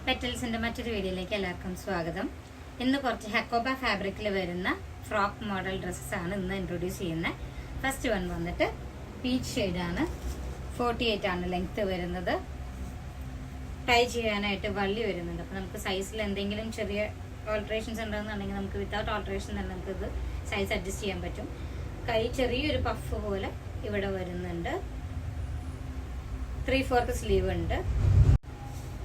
പെറ്റൽസിന്റെ മറ്റൊരു വീഡിയോയിലേക്ക് എല്ലാവർക്കും സ്വാഗതം. ഇന്ന് കുറച്ച് ഹക്കോബ ഫാബ്രിക്കിൽ വരുന്ന ഫ്രോക്ക് മോഡൽ ഡ്രസ്സസ് ആണ് ഇന്ന് ഇൻട്രൊഡ്യൂസ് ചെയ്യുന്നത്. ഫസ്റ്റ് വൺ വന്നിട്ട് പീച്ച് ഷെയ്ഡാണ്. 48 ആണ് ലെങ്ത് വരുന്നത്. ടൈ ചെയ്യാനായിട്ട് വള്ളി വരുന്നുണ്ട്. അപ്പോൾ നമുക്ക് സൈസിൽ എന്തെങ്കിലും ചെറിയ ഓൾട്രേഷൻസ് ഉണ്ടെന്നുണ്ടെങ്കിൽ നമുക്ക് വിത്തൗട്ട് ഓൾട്രേഷൻ തന്നെ നമുക്കിത് സൈസ് അഡ്ജസ്റ്റ് ചെയ്യാൻ പറ്റും. കൈ ചെറിയൊരു പഫ് പോലെ ഇവിടെ വരുന്നുണ്ട്. 3/4 സ്ലീവ് ഉണ്ട്.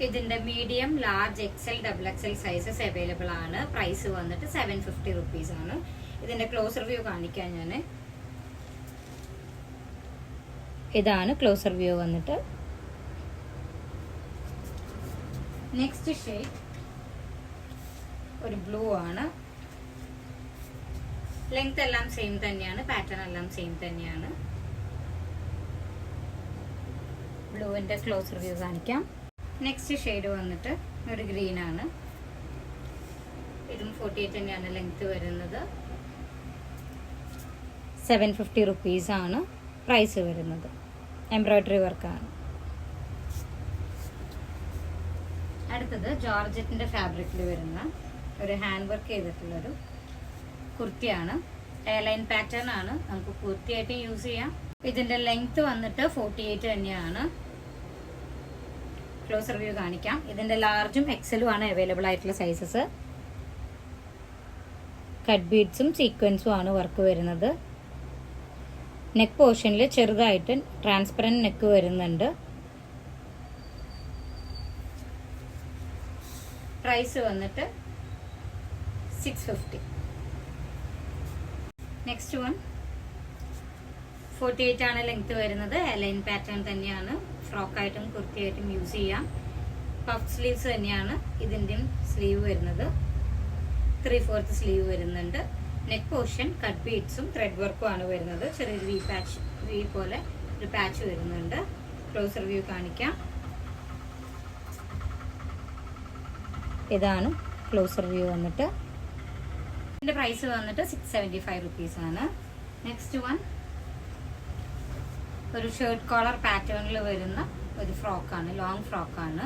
ഇതിന്റെ medium, large, XL, double XL sizes available ആണ്. പ്രൈസ് വന്നിട്ട് 750 റുപ്പീസ് ആണ്. ഇതിന്റെ ക്ലോസർ വ്യൂ കാണിക്കാൻ ഞാൻ. ഇതാണ് ക്ലോസർ വ്യൂ വന്നിട്ട്. നെക്സ്റ്റ് ഷെയ്ഡ് ഒരു ബ്ലൂ ആണ്. ലെങ്ത് എല്ലാം സെയിം തന്നെയാണ്, പാറ്റേൺ എല്ലാം സെയിം തന്നെയാണ്. ബ്ലൂവിന്റെ ക്ലോസർ വ്യൂ കാണിക്കാം. നെക്സ്റ്റ് ഷെയ്ഡ് വന്നിട്ട് ഒരു ഗ്രീൻ ആണ്. ഇതും 48 തന്നെയാണ് ലെങ്ത് വരുന്നത്. 750 റുപ്പീസ് ആണ് പ്രൈസ് വരുന്നത്. എംബ്രോയിഡറി വർക്കാണ്. അടുത്തത് ജോർജറ്റിന്റെ ഫാബ്രിക്കിൽ വരുന്ന ഒരു ഹാൻഡ് വർക്ക് ചെയ്തിട്ടുള്ളൊരു കുർത്തിയാണ്. എയർലൈൻ പാറ്റേൺ ആണ്. നമുക്ക് കുർത്തിയായിട്ട് യൂസ് ചെയ്യാം. ഇതിന്റെ ലെങ്ത് വന്നിട്ട് 48 തന്നെയാണ്. ക്ലോസർ വ്യൂ കാണിക്കാം. ഇതിന്റെ ലാർജും എക്സലും ആണ് അവൈലബിൾ ആയിട്ടുള്ള സൈസസ്. കട്ട് ബീഡ്സും സീക്വൻസും ആണ് വർക്ക് വരുന്നത്. നെക്ക് പോർഷനിൽ ചെറുതായിട്ട് ട്രാൻസ്പെറന്റ് നെക്ക് വരുന്നുണ്ട്. പ്രൈസ് വന്നിട്ട് 650. നെക്സ്റ്റ് വൺ 48 ആണ് ലെങ്ത് വരുന്നത്. ലൈൻ പാറ്റേൺ തന്നെയാണ്. ഫ്രോക്കായിട്ടും കുർത്തിയായിട്ടും യൂസ് ചെയ്യാം. പഫ് സ്ലീവ്സ് തന്നെയാണ് ഇതിൻ്റെയും സ്ലീവ് വരുന്നത്. 3/4 സ്ലീവ് വരുന്നുണ്ട്. നെക്ക് പോർഷൻ കട്ട് ബീഡ്സും ത്രെഡ് വർക്കും ആണ് വരുന്നത്. ചെറിയൊരു വി പോലെ ഒരു പാച്ച് വരുന്നുണ്ട്. ക്ലോസർ വ്യൂ കാണിക്കാം. ഇതാണ് ക്ലോസർ വ്യൂ വന്നിട്ട്. ഇതിന്റെ പ്രൈസ് വന്നിട്ട് 675 റുപ്പീസ് ആണ്. നെക്സ്റ്റ് വൺ ഒരു ഷർട്ട് കോളർ പാറ്റേണിൽ വരുന്ന ഒരു ഫ്രോക്കാണ്. ലോങ് ഫ്രോക്കാണ്.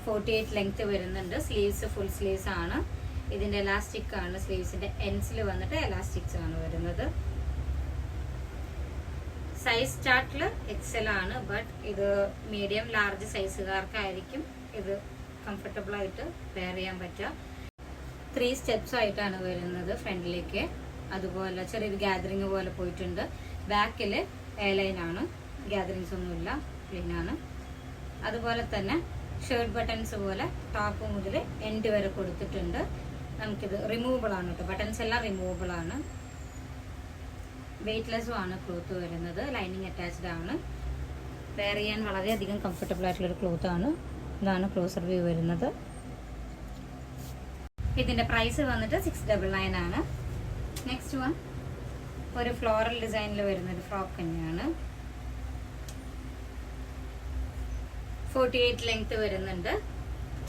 48 ലെങ്ത് വരുന്നുണ്ട്. സ്ലീവ്സ് ഫുൾ സ്ലീവ്സ് ആണ്. ഇതിന്റെ എലാസ്റ്റിക് ആണ്. സ്ലീവ്സിന്റെ എൻഡ്സിൽ വന്നിട്ട് എലാസ്റ്റിക്സ് ആണ് വരുന്നത്. സൈസ് ചാർട്ടിൽ എക്സൽ ആണ്. ബട്ട് ഇത് മീഡിയം, ലാർജ് സൈസുകാർക്കായിരിക്കും ഇത് കംഫർട്ടബിൾ ആയിട്ട് വെയർ ചെയ്യാൻ പറ്റുക. 3 സ്റ്റെപ്സ് ആയിട്ടാണ് വരുന്നത് ഫ്രണ്ടിലേക്ക്. അതുപോലെ ചെറിയൊരു ഗാദറിങ് പോലെ പോയിട്ടുണ്ട്. ബാക്കിൽ എയർലൈൻ ആണ്. ഗ്യാദറിങ്സ് ഒന്നുമില്ല, പ്ലെയിൻ ആണ്. അതുപോലെ തന്നെ ഷർട്ട് ബട്ടൺസ് പോലെ ടോപ്പ് മുതൽ എൻഡ് വരെ കൊടുത്തിട്ടുണ്ട്. നമുക്കിത് റിമൂവബിൾ ആണ് കേട്ടോ. ബട്ടൺസ് എല്ലാം റിമൂവബിൾ ആണ്. വെയ്റ്റ്ലെസ്സും ആണ് ക്ലോത്ത് വരുന്നത്. ലൈനിങ് അറ്റാച്ച്ഡ് ആണ്. വെയർ ചെയ്യാൻ വളരെയധികം കംഫർട്ടബിൾ ആയിട്ടുള്ളൊരു ക്ലോത്ത് ആണ്. ഇതാണ് ക്ലോസർ വ്യൂ വരുന്നത്. ഇതിന്റെ പ്രൈസ് വന്നിട്ട് 699 ആണ്. നെക്സ്റ്റ് വൺ ഒരു ഫ്ലോറൽ ഡിസൈനിൽ വരുന്നൊരു ഫ്രോക്ക് തന്നെയാണ്. 48 ലെങ്ത് വരുന്നുണ്ട്.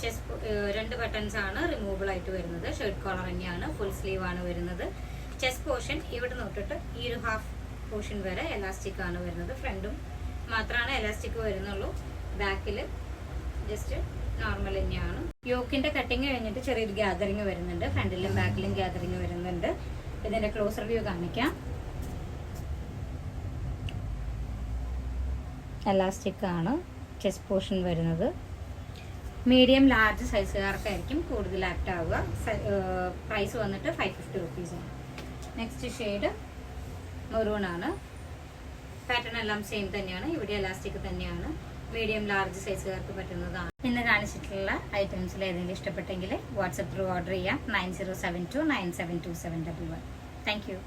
ചെസ്റ്റ് 2 ബട്ടൺസ് ആണ് റിമൂവബിൾ ആയിട്ട് വരുന്നത്. ഷർട്ട് കോളർ തന്നെയാണ്. ഫുൾ സ്ലീവ് ആണ് വരുന്നത്. ചെസ്റ്റ് പോർഷൻ ഇവിടെ നോട്ടിട്ട് ഈ ഒരു ഹാഫ് പോർഷൻ വരെ എലാസ്റ്റിക് ആണ് വരുന്നത്. ഫ്രണ്ടും മാത്രമാണ് എലാസ്റ്റിക് വരുന്നുള്ളൂ. ബാക്കിൽ ജസ്റ്റ് നോർമൽ തന്നെയാണ്. യോക്കിന്റെ കട്ടിങ് കഴിഞ്ഞിട്ട് ചെറിയൊരു ഗ്യാദറിങ് വരുന്നുണ്ട്. ഫ്രണ്ടിലും ബാക്കിലും ഗ്യാദറിങ് വരുന്നുണ്ട്. ഇതിന്റെ ക്ലോസർ വ്യൂ കാണിക്കാം. എലാസ്റ്റിക് ആണ് ചെസ്റ്റ് പോർഷൻ വരുന്നത്. മീഡിയം, ലാർജ് സൈസുകാർക്കായിരിക്കും കൂടുതൽ ആപ്റ്റ് ആവുക. പ്രൈസ് വന്നിട്ട് 550 റുപ്പീസ് ആണ്. നെക്സ്റ്റ് ഷെയ്ഡ് മെറൂൺ ആണ്. പാറ്റേൺ എല്ലാം സെയിം തന്നെയാണ്. ഇവിടെ എലാസ്റ്റിക് തന്നെയാണ്. മീഡിയം, ലാർജ് സൈസുകാർക്ക് പറ്റുന്നതാണ്. ഇന്ന് കാണിച്ചിട്ടുള്ള ഐറ്റംസിൽ ഏതെങ്കിലും ഇഷ്ടപ്പെട്ടെങ്കിൽ വാട്സപ്പ് ത്രൂ ഓർഡർ ചെയ്യാം. 9072972711. Thank you.